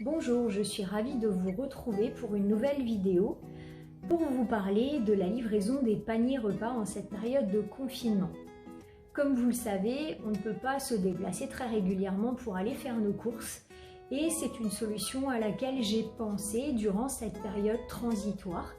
Bonjour, je suis ravie de vous retrouver pour une nouvelle vidéo pour vous parler de la livraison des paniers repas en cette période de confinement. Comme vous le savez, on ne peut pas se déplacer très régulièrement pour aller faire nos courses et c'est une solution à laquelle j'ai pensé durant cette période transitoire.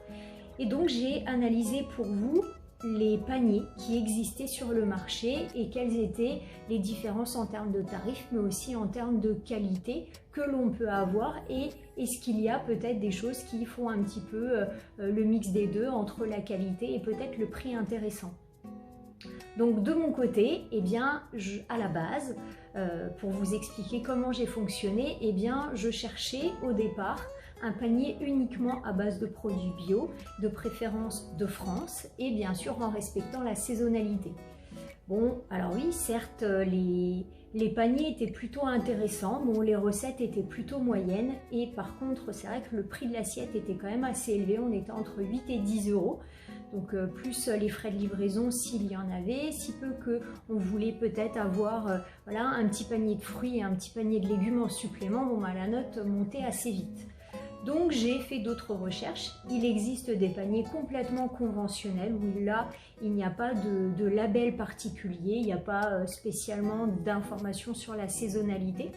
Et donc j'ai analysé pour vous les paniers qui existaient sur le marché et quelles étaient les différences en termes de tarifs mais aussi en termes de qualité que l'on peut avoir et est-ce qu'il y a peut-être des choses qui font un petit peu le mix des deux entre la qualité et peut-être le prix intéressant. Donc de mon côté, à la base, pour vous expliquer comment j'ai fonctionné, je cherchais au départ un panier uniquement à base de produits bio, de préférence de France et bien sûr en respectant la saisonnalité. Bon, alors oui, certes, les paniers étaient plutôt intéressants, bon, les recettes étaient plutôt moyennes et par contre, c'est vrai que le prix de l'assiette était quand même assez élevé, on était entre 8 et 10 euros. Donc plus les frais de livraison s'il y en avait, si peu qu'on voulait peut-être avoir un petit panier de fruits et un petit panier de légumes en supplément, bon, la note montait assez vite. Donc j'ai fait d'autres recherches, il existe des paniers complètement conventionnels où là il n'y a pas de label particulier, il n'y a pas spécialement d'informations sur la saisonnalité.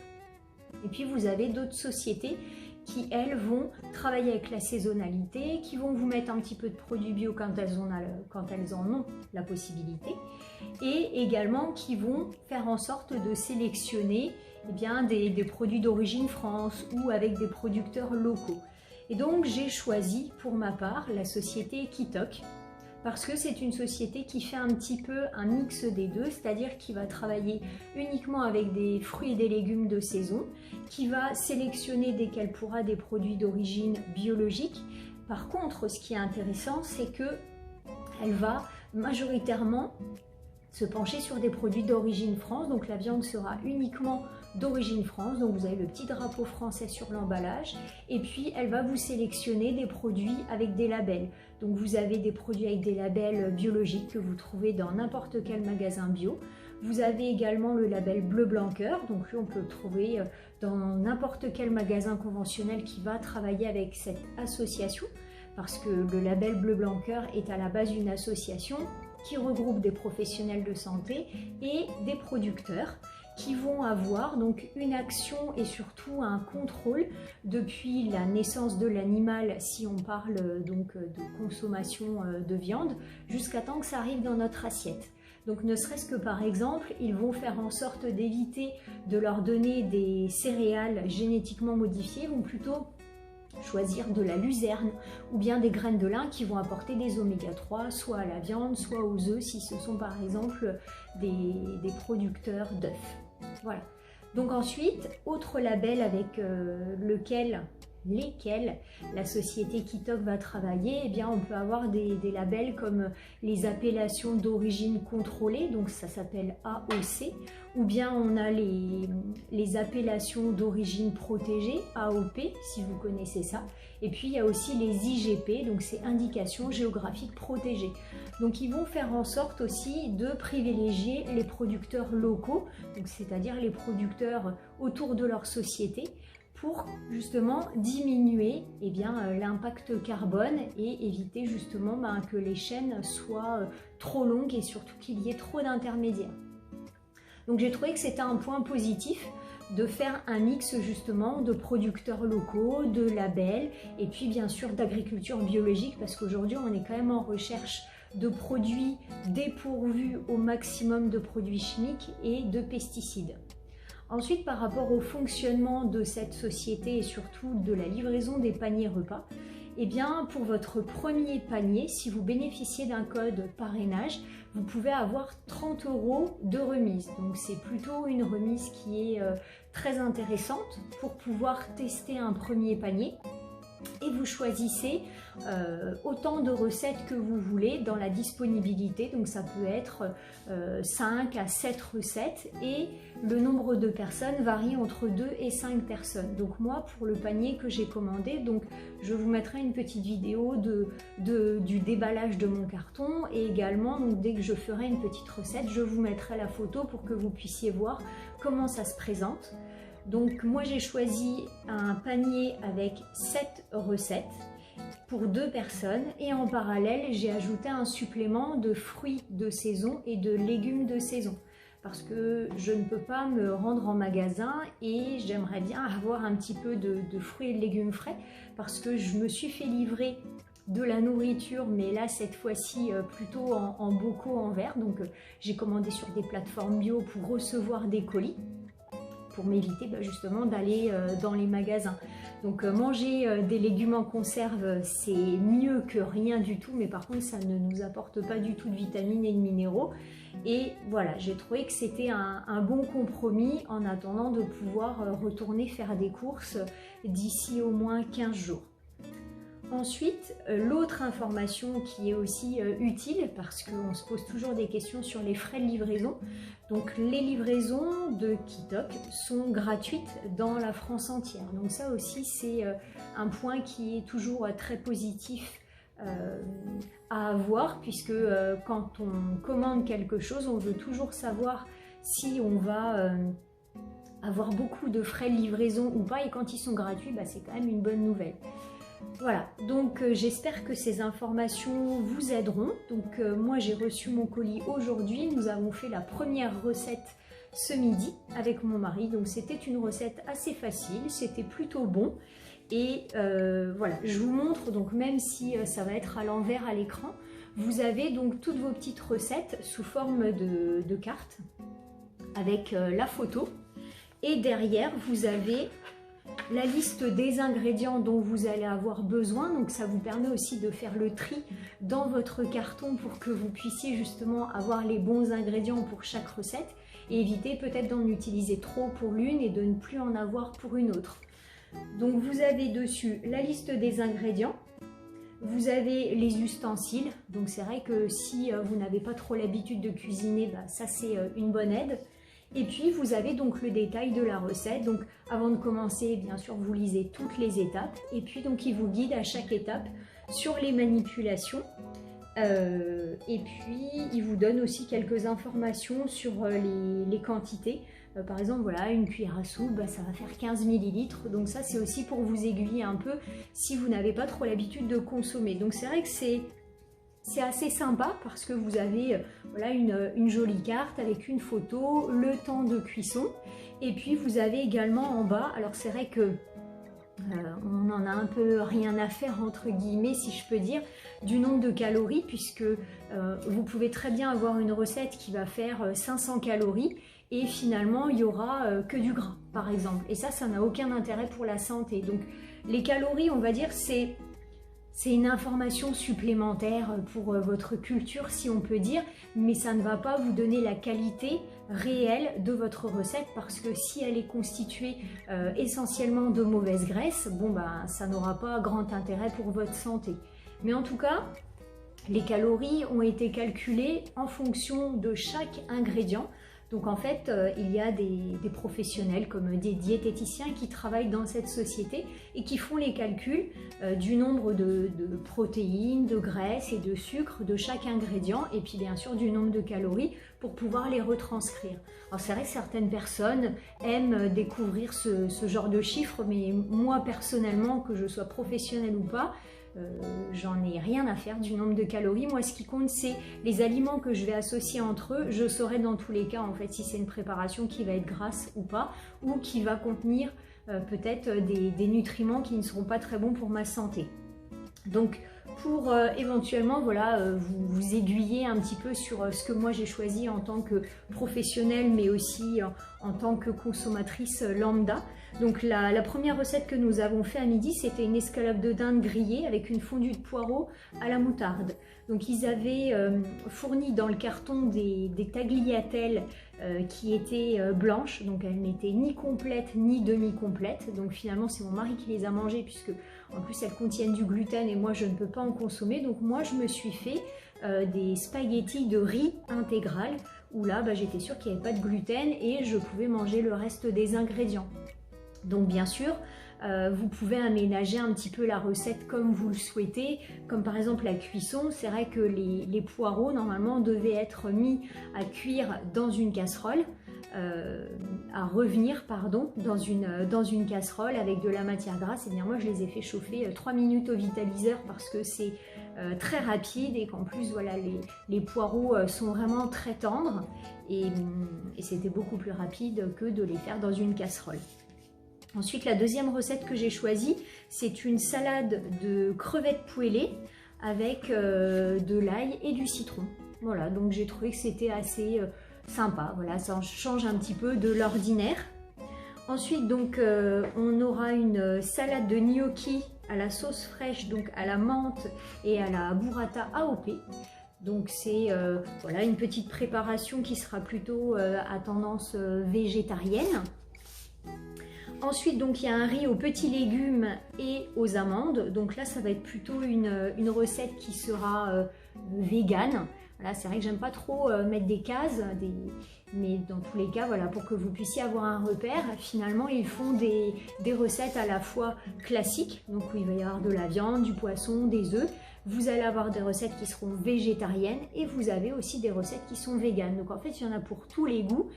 Et puis vous avez d'autres sociétés qui elles vont travailler avec la saisonnalité, qui vont vous mettre un petit peu de produits bio quand elles en ont la possibilité et également qui vont faire en sorte de sélectionner des produits d'origine France ou avec des producteurs locaux. Et donc j'ai choisi pour ma part la société Kitok parce que c'est une société qui fait un petit peu un mix des deux, c'est-à-dire qui va travailler uniquement avec des fruits et des légumes de saison, qui va sélectionner dès qu'elle pourra des produits d'origine biologique. Par contre, ce qui est intéressant, c'est que elle va majoritairement se pencher sur des produits d'origine France, donc la viande sera uniquement d'origine France, donc vous avez le petit drapeau français sur l'emballage et puis elle va vous sélectionner des produits avec des labels. Donc vous avez des produits avec des labels biologiques que vous trouvez dans n'importe quel magasin bio. Vous avez également le label Bleu Blanc Cœur, donc lui on peut le trouver dans n'importe quel magasin conventionnel qui va travailler avec cette association parce que le label Bleu Blanc Cœur est à la base une association qui regroupe des professionnels de santé et des producteurs qui vont avoir donc une action et surtout un contrôle depuis la naissance de l'animal si on parle donc de consommation de viande jusqu'à temps que ça arrive dans notre assiette. Donc ne serait-ce que par exemple, ils vont faire en sorte d'éviter de leur donner des céréales génétiquement modifiées, vont plutôt choisir de la luzerne ou bien des graines de lin qui vont apporter des oméga 3 soit à la viande, soit aux œufs si ce sont par exemple des producteurs d'œufs. Voilà. Donc ensuite, autre label avec lesquels la société Kitok va travailler, on peut avoir des labels comme les appellations d'origine contrôlée, donc ça s'appelle AOC, ou bien on a les appellations d'origine protégée, AOP, si vous connaissez ça, et puis il y a aussi les IGP, donc c'est indications géographiques protégées. Donc ils vont faire en sorte aussi de privilégier les producteurs locaux, c'est-à-dire les producteurs autour de leur société, pour justement diminuer l'impact carbone et éviter justement que les chaînes soient trop longues et surtout qu'il y ait trop d'intermédiaires. Donc j'ai trouvé que c'était un point positif de faire un mix justement de producteurs locaux, de labels et puis bien sûr d'agriculture biologique parce qu'aujourd'hui on est quand même en recherche de produits dépourvus au maximum de produits chimiques et de pesticides. Ensuite, par rapport au fonctionnement de cette société et surtout de la livraison des paniers repas, pour votre premier panier, si vous bénéficiez d'un code parrainage, vous pouvez avoir 30 € de remise. Donc c'est plutôt une remise qui est très intéressante pour pouvoir tester un premier panier. Et vous choisissez autant de recettes que vous voulez dans la disponibilité, donc ça peut être 5 à 7 recettes et le nombre de personnes varie entre 2 et 5 personnes. Donc moi pour le panier que j'ai commandé, donc je vous mettrai une petite vidéo du déballage de mon carton et également donc, dès que je ferai une petite recette, je vous mettrai la photo pour que vous puissiez voir comment ça se présente. Donc moi j'ai choisi un panier avec 7 recettes pour 2 personnes et en parallèle j'ai ajouté un supplément de fruits de saison et de légumes de saison parce que je ne peux pas me rendre en magasin et j'aimerais bien avoir un petit peu de fruits et de légumes frais parce que je me suis fait livrer de la nourriture, mais là cette fois-ci plutôt en bocaux en verre. Donc j'ai commandé sur des plateformes bio pour recevoir des colis pour m'éviter justement d'aller dans les magasins. Donc manger des légumes en conserve, c'est mieux que rien du tout, mais par contre ça ne nous apporte pas du tout de vitamines et de minéraux. Et voilà, j'ai trouvé que c'était un bon compromis en attendant de pouvoir retourner faire des courses d'ici au moins 15 jours. Ensuite, l'autre information qui est aussi utile, parce qu'on se pose toujours des questions sur les frais de livraison. Donc les livraisons de Kitok sont gratuites dans la France entière. Donc ça aussi c'est un point qui est toujours très positif à avoir, puisque quand on commande quelque chose, on veut toujours savoir si on va avoir beaucoup de frais de livraison ou pas, et quand ils sont gratuits, c'est quand même une bonne nouvelle. Voilà, donc j'espère que ces informations vous aideront. Donc moi j'ai reçu mon colis aujourd'hui, nous avons fait la première recette ce midi avec mon mari. Donc c'était une recette assez facile, c'était plutôt bon. Et voilà, je vous montre, donc même si ça va être à l'envers à l'écran, vous avez donc toutes vos petites recettes sous forme de cartes avec la photo. Et derrière vous avez la liste des ingrédients dont vous allez avoir besoin, donc ça vous permet aussi de faire le tri dans votre carton pour que vous puissiez justement avoir les bons ingrédients pour chaque recette et éviter peut-être d'en utiliser trop pour l'une et de ne plus en avoir pour une autre. Donc vous avez dessus la liste des ingrédients, vous avez les ustensiles, donc c'est vrai que si vous n'avez pas trop l'habitude de cuisiner, ça c'est une bonne aide. Et puis vous avez donc le détail de la recette. Donc avant de commencer, bien sûr, vous lisez toutes les étapes et puis donc il vous guide à chaque étape sur les manipulations. Et puis il vous donne aussi quelques informations sur les quantités. Par exemple, voilà, une cuillère à soupe, ça va faire 15 ml. Donc ça c'est aussi pour vous aiguiller un peu si vous n'avez pas trop l'habitude de consommer. Donc c'est vrai que c'est assez sympa parce que vous avez voilà, une jolie carte avec une photo, le temps de cuisson, et puis vous avez également en bas, alors c'est vrai que on en a un peu rien à faire entre guillemets si je peux dire, du nombre de calories, puisque vous pouvez très bien avoir une recette qui va faire 500 calories et finalement il n'y aura que du gras par exemple, et ça n'a aucun intérêt pour la santé. Donc les calories, on va dire, c'est une information supplémentaire pour votre culture, si on peut dire, mais ça ne va pas vous donner la qualité réelle de votre recette, parce que si elle est constituée essentiellement de mauvaise graisse, ça n'aura pas grand intérêt pour votre santé. Mais en tout cas, les calories ont été calculées en fonction de chaque ingrédient. Donc en fait, il y a des professionnels comme des diététiciens qui travaillent dans cette société et qui font les calculs du nombre de protéines, de graisses et de sucre de chaque ingrédient, et puis bien sûr du nombre de calories pour pouvoir les retranscrire. Alors c'est vrai que certaines personnes aiment découvrir ce genre de chiffres, mais moi personnellement, que je sois professionnelle ou pas, j'en ai rien à faire du nombre de calories. Moi, ce qui compte, c'est les aliments que je vais associer entre eux. Je saurai dans tous les cas en fait si c'est une préparation qui va être grasse ou pas, ou qui va contenir peut-être des nutriments qui ne seront pas très bons pour ma santé. Donc pour éventuellement voilà, vous aiguiller un petit peu sur ce que moi j'ai choisi en tant que professionnelle, mais aussi en tant que consommatrice lambda. Donc la première recette que nous avons fait à midi, c'était une escalope de dinde grillée avec une fondue de poireaux à la moutarde. Donc ils avaient fourni dans le carton des tagliatelles qui étaient blanches, donc elles n'étaient ni complètes ni demi-complètes. Donc finalement c'est mon mari qui les a mangées, puisque en plus elles contiennent du gluten et moi je ne peux pas en consommer. Donc moi je me suis fait des spaghettis de riz intégral, où là j'étais sûre qu'il n'y avait pas de gluten et je pouvais manger le reste des ingrédients. Donc bien sûr, vous pouvez aménager un petit peu la recette comme vous le souhaitez, comme par exemple la cuisson. C'est vrai que les poireaux normalement devaient être mis à cuire dans une casserole. à revenir pardon, dans une casserole avec de la matière grasse. Et bien moi je les ai fait chauffer 3 minutes au vitaliseur parce que c'est très rapide et qu'en plus voilà, les poireaux sont vraiment très tendres et c'était beaucoup plus rapide que de les faire dans une casserole. Ensuite, la deuxième recette que j'ai choisie, c'est une salade de crevettes poêlées avec de l'ail et du citron. Voilà, donc j'ai trouvé que c'était assez sympa. Voilà, ça change un petit peu de l'ordinaire. Ensuite, donc, on aura une salade de gnocchi à la sauce fraîche, donc à la menthe et à la burrata AOP. Donc c'est voilà, une petite préparation qui sera plutôt à tendance végétarienne. Ensuite, donc, il y a un riz aux petits légumes et aux amandes. Donc là, ça va être plutôt une recette qui sera végane. Voilà, c'est vrai que j'aime pas trop mettre des cases, mais dans tous les cas, voilà, pour que vous puissiez avoir un repère, finalement, ils font des recettes à la fois classiques, donc où il va y avoir de la viande, du poisson, des œufs. Vous allez avoir des recettes qui seront végétariennes et vous avez aussi des recettes qui sont véganes. Donc en fait, il y en a pour tous les goûts.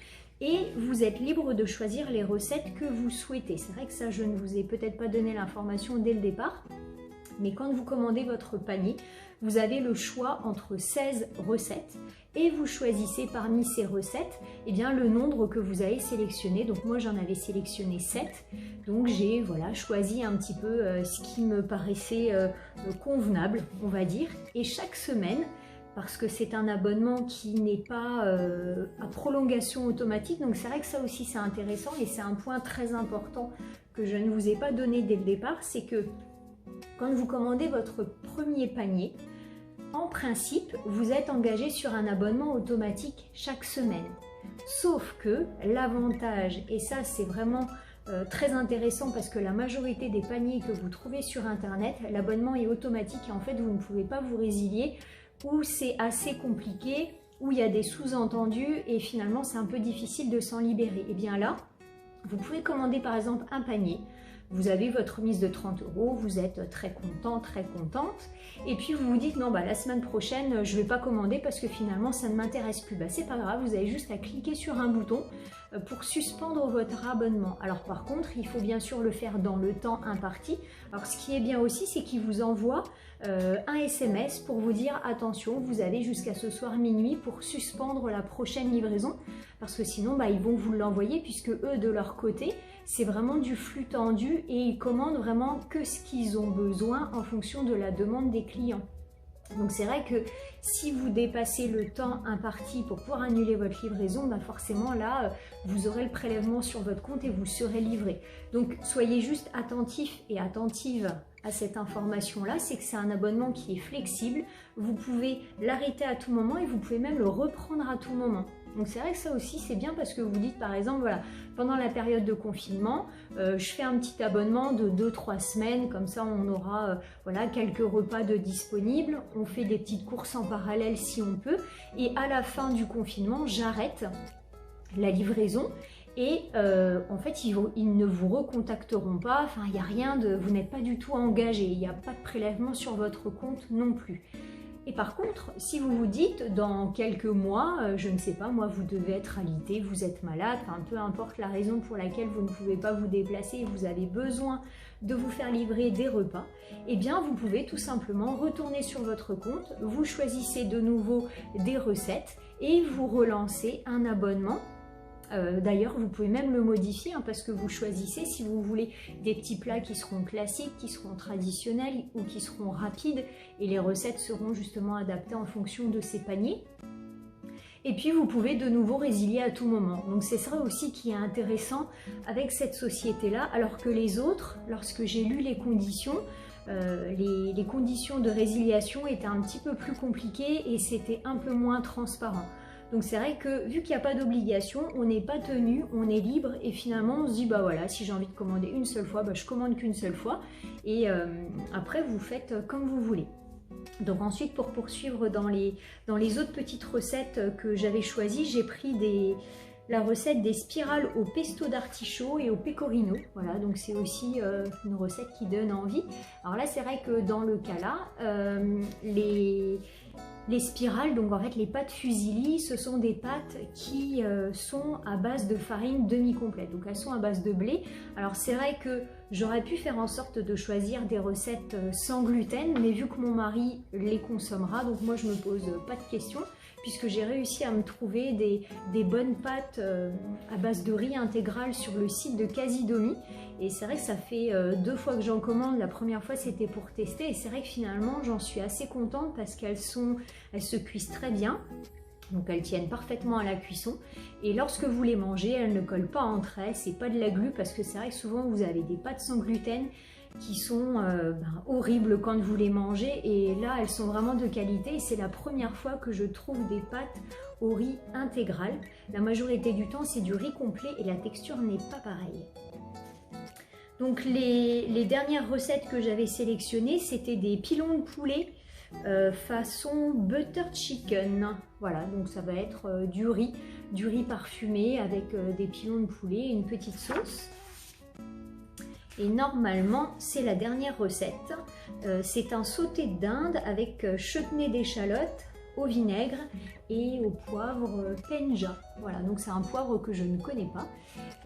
Et vous êtes libre de choisir les recettes que vous souhaitez. C'est vrai que ça, je ne vous ai peut-être pas donné l'information dès le départ, mais quand vous commandez votre panier, vous avez le choix entre 16 recettes et vous choisissez parmi ces recettes eh bien, le nombre que vous avez sélectionné. Donc moi, j'en avais sélectionné 7. Donc j'ai voilà, choisi un petit peu ce qui me paraissait convenable, on va dire. Et chaque semaine, parce que c'est un abonnement qui n'est pas à prolongation automatique. Donc c'est vrai que ça aussi c'est intéressant et c'est un point très important que je ne vous ai pas donné dès le départ, c'est que quand vous commandez votre premier panier, en principe, vous êtes engagé sur un abonnement automatique chaque semaine. Sauf que l'avantage, et ça c'est vraiment très intéressant parce que la majorité des paniers que vous trouvez sur internet, l'abonnement est automatique et en fait vous ne pouvez pas vous résilier, où c'est assez compliqué, où il y a des sous-entendus et finalement c'est un peu difficile de s'en libérer. Et bien là, vous pouvez commander par exemple un panier, vous avez votre remise de 30 €, vous êtes très content, très contente, et puis vous vous dites non, bah, la semaine prochaine je ne vais pas commander parce que finalement ça ne m'intéresse plus. Bah, c'est pas grave, vous avez juste à cliquer sur un bouton pour suspendre votre abonnement. Alors par contre, il faut bien sûr le faire dans le temps imparti. Alors ce qui est bien aussi, c'est qu'il vous envoie un SMS pour vous dire attention, vous avez jusqu'à ce soir minuit pour suspendre la prochaine livraison, parce que sinon bah, ils vont vous l'envoyer puisque eux de leur côté, c'est vraiment du flux tendu et ils commandent vraiment que ce qu'ils ont besoin en fonction de la demande des clients. Donc c'est vrai que si vous dépassez le temps imparti pour pouvoir annuler votre livraison, bah forcément là, vous aurez le prélèvement sur votre compte et vous serez livré. Donc soyez juste attentifs et attentives à cette information-là, c'est que c'est un abonnement qui est flexible, vous pouvez l'arrêter à tout moment et vous pouvez même le reprendre à tout moment. Donc c'est vrai que ça aussi c'est bien parce que vous dites par exemple, voilà, pendant la période de confinement, je fais un petit abonnement de 2-3 semaines, comme ça on aura voilà, quelques repas de disponibles, on fait des petites courses en parallèle si on peut, et à la fin du confinement, j'arrête la livraison. Et en fait, ils ne vous recontacteront pas, enfin il n'y a rien de, vous n'êtes pas du tout engagé, il n'y a pas de prélèvement sur votre compte non plus. Et par contre, si vous vous dites dans quelques mois, je ne sais pas, moi vous devez être alité, vous êtes malade, enfin, peu importe la raison pour laquelle vous ne pouvez pas vous déplacer et vous avez besoin de vous faire livrer des repas, eh bien vous pouvez tout simplement retourner sur votre compte, vous choisissez de nouveau des recettes et vous relancez un abonnement. D'ailleurs, vous pouvez même le modifier hein, parce que vous choisissez si vous voulez des petits plats qui seront classiques, qui seront traditionnels ou qui seront rapides et les recettes seront justement adaptées en fonction de ces paniers. Et puis vous pouvez de nouveau résilier à tout moment. Donc c'est ça aussi qui est intéressant avec cette société-là, alors que les autres, lorsque j'ai lu les conditions, les conditions de résiliation étaient un petit peu plus compliquées et c'était un peu moins transparent. Donc c'est vrai que vu qu'il n'y a pas d'obligation, on n'est pas tenu, on est libre et finalement on se dit bah voilà, si j'ai envie de commander une seule fois, bah, je commande qu'une seule fois et après vous faites comme vous voulez. Donc ensuite pour poursuivre dans les autres petites recettes que j'avais choisies, j'ai pris la recette des spirales au pesto d'artichaut et au pecorino. Voilà, donc c'est aussi une recette qui donne envie. Alors là c'est vrai que dans le cas là, Les spirales, donc en fait les pâtes fusilli, ce sont des pâtes qui sont à base de farine demi-complète, donc elles sont à base de blé. Alors c'est vrai que j'aurais pu faire en sorte de choisir des recettes sans gluten, mais vu que mon mari les consommera, donc moi je me pose pas de questions, puisque j'ai réussi à me trouver des bonnes pâtes à base de riz intégral sur le site de Casidomi. Et c'est vrai que ça fait 2 fois que j'en commande. La première fois c'était pour tester et c'est vrai que finalement j'en suis assez contente parce qu'elles se cuisent très bien. Donc elles tiennent parfaitement à la cuisson et lorsque vous les mangez, elles ne collent pas entre elles, c'est pas de la glu parce que c'est vrai que souvent vous avez des pâtes sans gluten qui sont horribles quand vous les mangez et là elles sont vraiment de qualité et c'est la première fois que je trouve des pâtes au riz intégral. La majorité du temps c'est du riz complet et la texture n'est pas pareille. Donc les dernières recettes que j'avais sélectionnées c'était des pilons de poulet façon butter chicken. Voilà, donc ça va être du riz parfumé avec des pilons de poulet et une petite sauce. Et normalement, c'est la dernière recette. C'est un sauté de dinde avec chutney d'échalotes au vinaigre et au poivre penja. Voilà, donc c'est un poivre que je ne connais pas.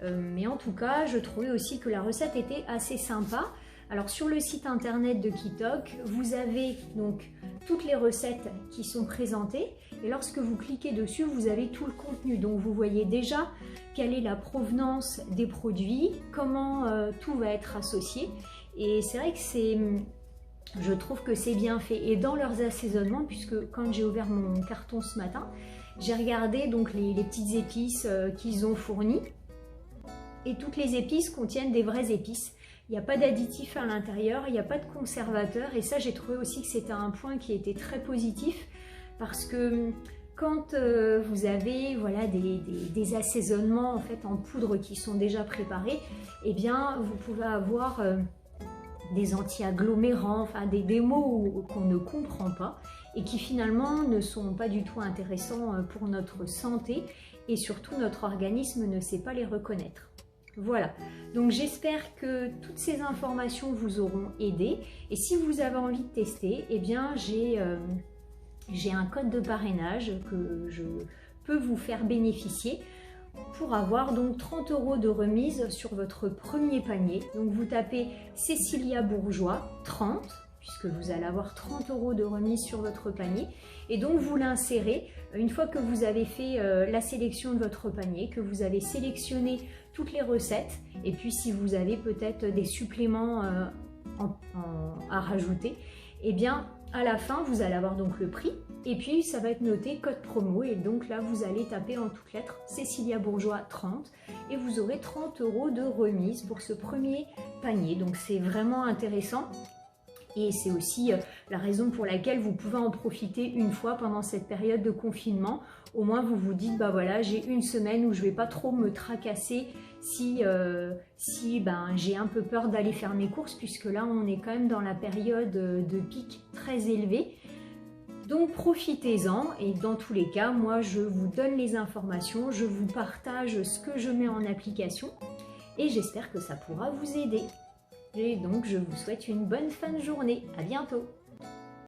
Mais en tout cas, je trouvais aussi que la recette était assez sympa. Alors sur le site internet de Kitok, vous avez donc toutes les recettes qui sont présentées et lorsque vous cliquez dessus, vous avez tout le contenu. Donc vous voyez déjà quelle est la provenance des produits, comment tout va être associé et c'est vrai que je trouve que c'est bien fait. Et dans leurs assaisonnements, puisque quand j'ai ouvert mon carton ce matin, j'ai regardé donc les petites épices qu'ils ont fournies et toutes les épices contiennent des vraies épices. Il n'y a pas d'additifs à l'intérieur, il n'y a pas de conservateur et ça j'ai trouvé aussi que c'était un point qui était très positif parce que quand vous avez voilà, des assaisonnements en fait en poudre qui sont déjà préparés, eh bien vous pouvez avoir des anti-agglomérants, enfin des mots qu'on ne comprend pas et qui finalement ne sont pas du tout intéressants pour notre santé et surtout notre organisme ne sait pas les reconnaître. Voilà, donc j'espère que toutes ces informations vous auront aidé et si vous avez envie de tester, eh bien j'ai un code de parrainage que je peux vous faire bénéficier pour avoir donc 30 € de remise sur votre premier panier. Donc vous tapez Cécilia Bourgeois 30 puisque vous allez avoir 30 € de remise sur votre panier et donc vous l'insérez une fois que vous avez fait la sélection de votre panier, que vous avez sélectionné toutes les recettes et puis si vous avez peut-être des suppléments à rajouter, et bien à la fin vous allez avoir donc le prix et puis ça va être noté code promo et donc là vous allez taper en toutes lettres Cécilia Bourgeois 30 et vous aurez 30 € de remise pour ce premier panier. Donc c'est vraiment intéressant. Et c'est aussi la raison pour laquelle vous pouvez en profiter une fois pendant cette période de confinement. Au moins vous vous dites, bah voilà, j'ai une semaine où je ne vais pas trop me tracasser si j'ai un peu peur d'aller faire mes courses, puisque là on est quand même dans la période de pic très élevé. Donc profitez-en et dans tous les cas, moi je vous donne les informations, je vous partage ce que je mets en application et j'espère que ça pourra vous aider. Et donc, je vous souhaite une bonne fin de journée. À bientôt!